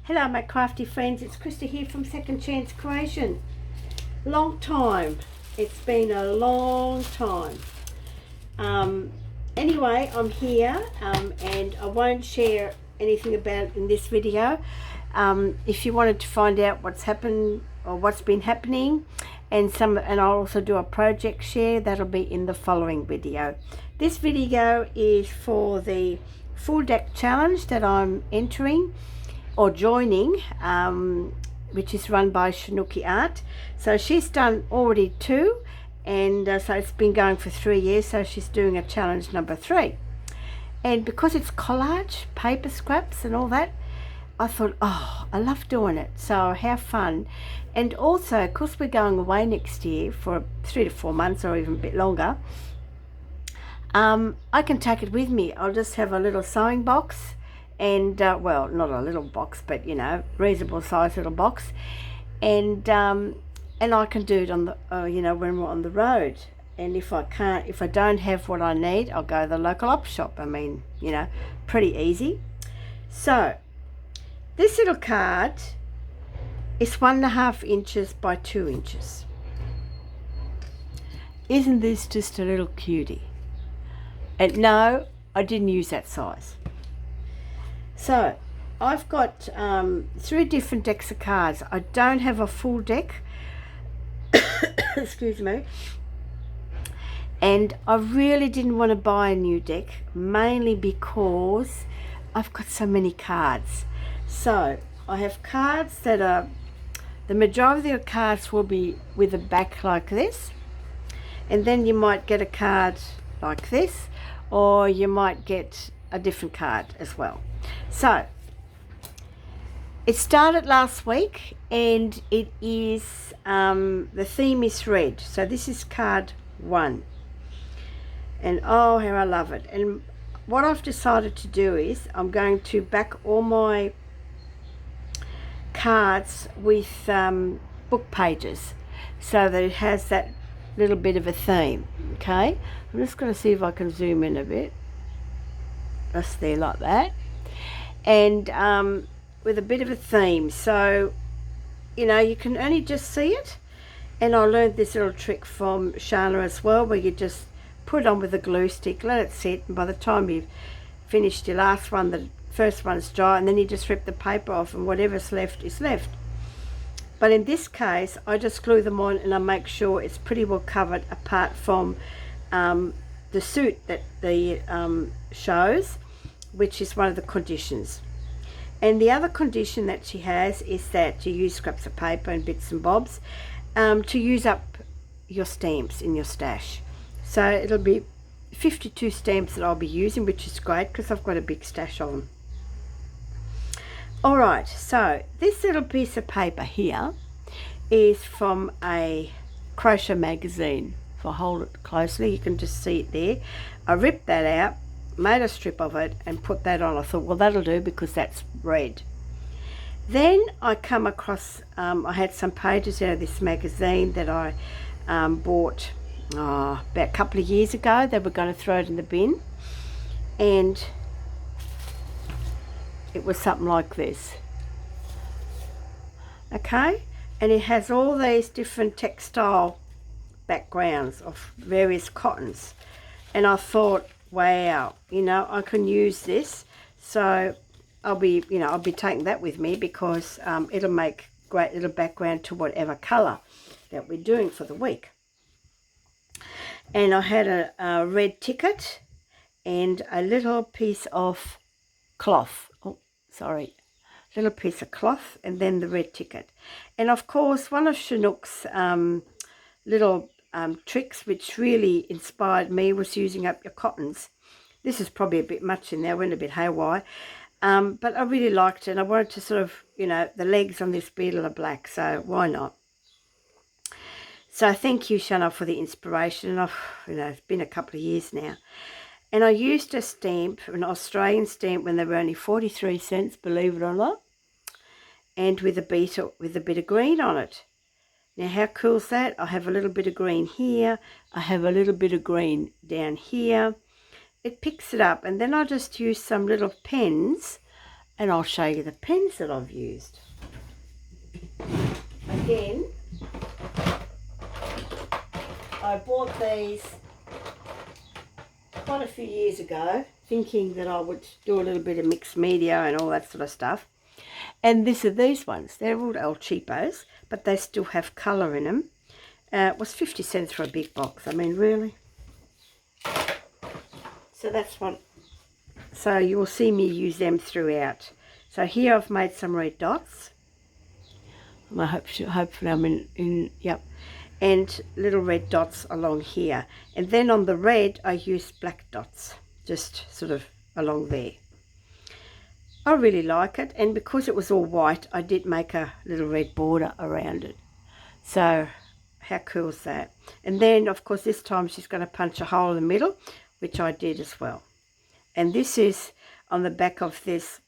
Hello my crafty friends, it's Krista here from Second Chance Creation. Long time, it's been a long time. Anyway, I'm here and I won't share anything about it in this video. If you wanted to find out what's happened or what's been happening and I'll also do a project share, that'll be in the following video. This video is for the full deck challenge that I'm entering or joining, which is run by Shanoukiart. So she's done already 2, and so it's been going for 3 years, so she's doing a challenge number 3. And because it's collage, paper scraps and all that, I thought, oh, I love doing it, so have fun. And also, because we're going away next year for 3 to 4 months or even a bit longer, I can take it with me. I'll just have a little sewing box, and well, not a little box, but you know, reasonable size little box, and I can do it on the you know, when we're on the road. And if I don't have what I need, I'll go to the local op shop. I mean, you know, pretty easy. So this little card is 1.5 inches by 2 inches. Isn't this just a little cutie? And no, I didn't use that size. So I've got 3 different decks of cards. I don't have a full deck, excuse me, and I really didn't want to buy a new deck, mainly because I've got so many cards. So I have cards that are, the majority of the cards will be with a back like this, and then you might get a card like this, or you might get a different card as well. So it started last week, and it is the theme is red. So this is card 1, and oh, how I love it. And what I've decided to do is I'm going to back all my cards with book pages, so that it has that little bit of a theme. Okay, I'm just going to see if I can zoom in a bit, just there like that, and with a bit of a theme, so you know, you can only just see it. And I learned this little trick from Shana as well, where you just put it on with a glue stick, let it sit, and by the time you've finished your last one, the first one's dry, and then you just rip the paper off, and whatever's left is left. But in this case, I just glue them on, and I make sure it's pretty well covered, apart from the suit that the shows, which is one of the conditions. And the other condition that she has is that you use scraps of paper and bits and bobs to use up your stamps in your stash. So it'll be 52 stamps that I'll be using, which is great because I've got a big stash of them. Alright, so this little piece of paper here is from a crochet magazine. If I hold it closely, you can just see it there. I ripped that out, made a strip of it, and put that on. I thought, well, that'll do because that's red. Then I come across, I had some pages out of this magazine that I bought about a couple of years ago. They were going to throw it in the bin, and it was something like this. Okay, and it has all these different textile backgrounds of various cottons, and I thought, wow, you know, I can use this. So I'll be taking that with me, because it'll make great little background to whatever color that we're doing for the week. And I had a red ticket and a little piece of cloth. Oh, sorry. Little piece of cloth, and then the red ticket. And of course, one of Chinook's little tricks which really inspired me was using up your cottons. This is probably a bit much in there, went a bit haywire, but I really liked it, and I wanted to sort of, you know, the legs on this beetle are black, so why not? So thank you, Shanna, for the inspiration. And you know, it's been a couple of years now, and I used a stamp, an Australian stamp, when they were only 43 cents, believe it or not, and with a bit of green on it. Now, how cool is that? I have a little bit of green here. I have a little bit of green down here. It picks it up, and then I just use some little pens and I'll show you the pens that I've used. Again, I bought these quite a few years ago, thinking that I would do a little bit of mixed media and all that sort of stuff. And these ones. They're all old cheapos, but they still have colour in them. It was 50 cents for a big box. I mean, really? So that's what... So you will see me use them throughout. So here I've made some red dots. Hopefully I'm in yep. And little red dots along here. And then on the red, I used black dots, just sort of along there. I really like it. And because it was all white, I did make a little red border around it. So how cool is that? And then, of course, this time she's going to punch a hole in the middle, which I did as well. And this is on the back of this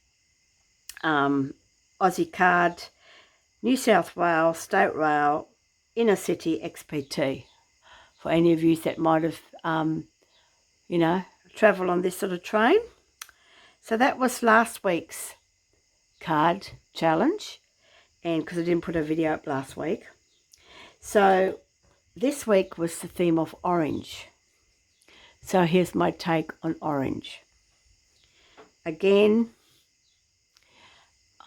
Aussie card, New South Wales State Rail Inner City XPT, for any of you that might have, you know, travel on this sort of train. So that was last week's card challenge, and because I didn't put a video up last week. So this week was the theme of orange. So here's my take on orange. Again,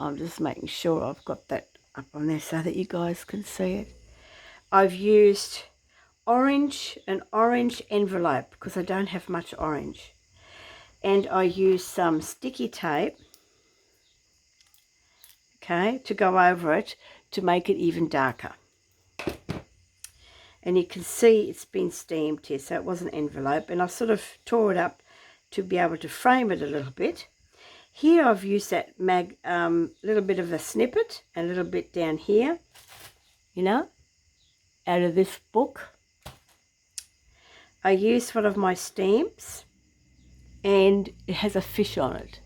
I'm just making sure I've got that up on there so that you guys can see it. I've used an orange envelope because I don't have much orange. And I used some sticky tape, okay, to go over it to make it even darker. And you can see it's been stamped here, so it was an envelope. And I sort of tore it up to be able to frame it a little bit. Here I've used that little bit of a snippet, a little bit down here, you know, out of this book. I used one of my stamps, and it has a fish on it.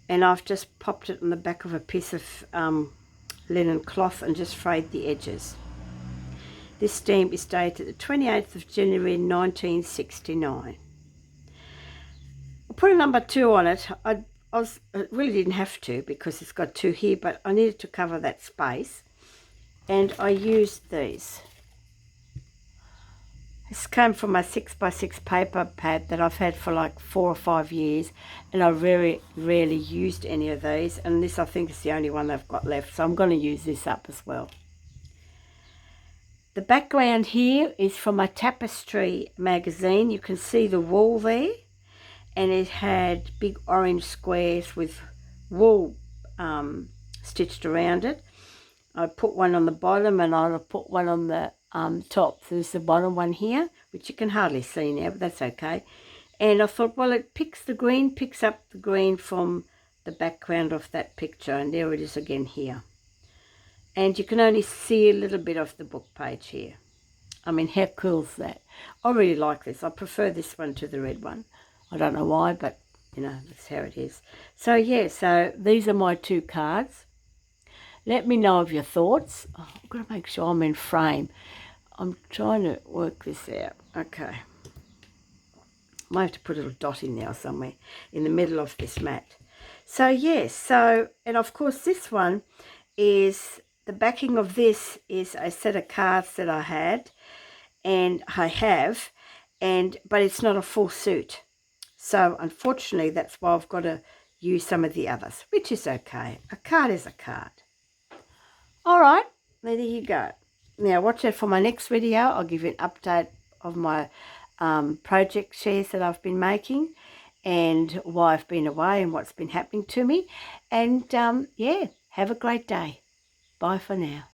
And I've just popped it on the back of a piece of linen cloth and just frayed the edges. This stamp is dated the 28th of January 1969. I put a number 2 on it. I really didn't have to because it's got 2 here, but I needed to cover that space. And I used these. This came from my 6x6 paper pad that I've had for like 4 or 5 years, and I very rarely used any of these, and this I think is the only one they've got left, so I'm going to use this up as well. The background here is from a tapestry magazine. You can see the wall there, and it had big orange squares with wool stitched around it. I put one on the bottom, and I'll put one on the top. So there's the bottom one here, which you can hardly see now, but that's okay. And I thought, well, it picks up the green from the background of that picture, and there it is again here. And you can only see a little bit of the book page here. I mean, how cool is that? I really like this. I prefer this one to the red one. I don't know why, but, you know, that's how it is. So, yeah, so these are my 2 cards. Let me know of your thoughts. Oh, I've got to make sure I'm in frame. I'm trying to work this out. Okay. Might have to put a little dot in now somewhere in the middle of this mat. So, yes. So, and of course, this one is, the backing of this is a set of cards that I had, and I have, but it's not a full suit. So, unfortunately, that's why I've got to use some of the others, which is okay. A card is a card. All right, there you go. Now, watch out for my next video. I'll give you an update of my project shares that I've been making and why I've been away and what's been happening to me. And, yeah, have a great day. Bye for now.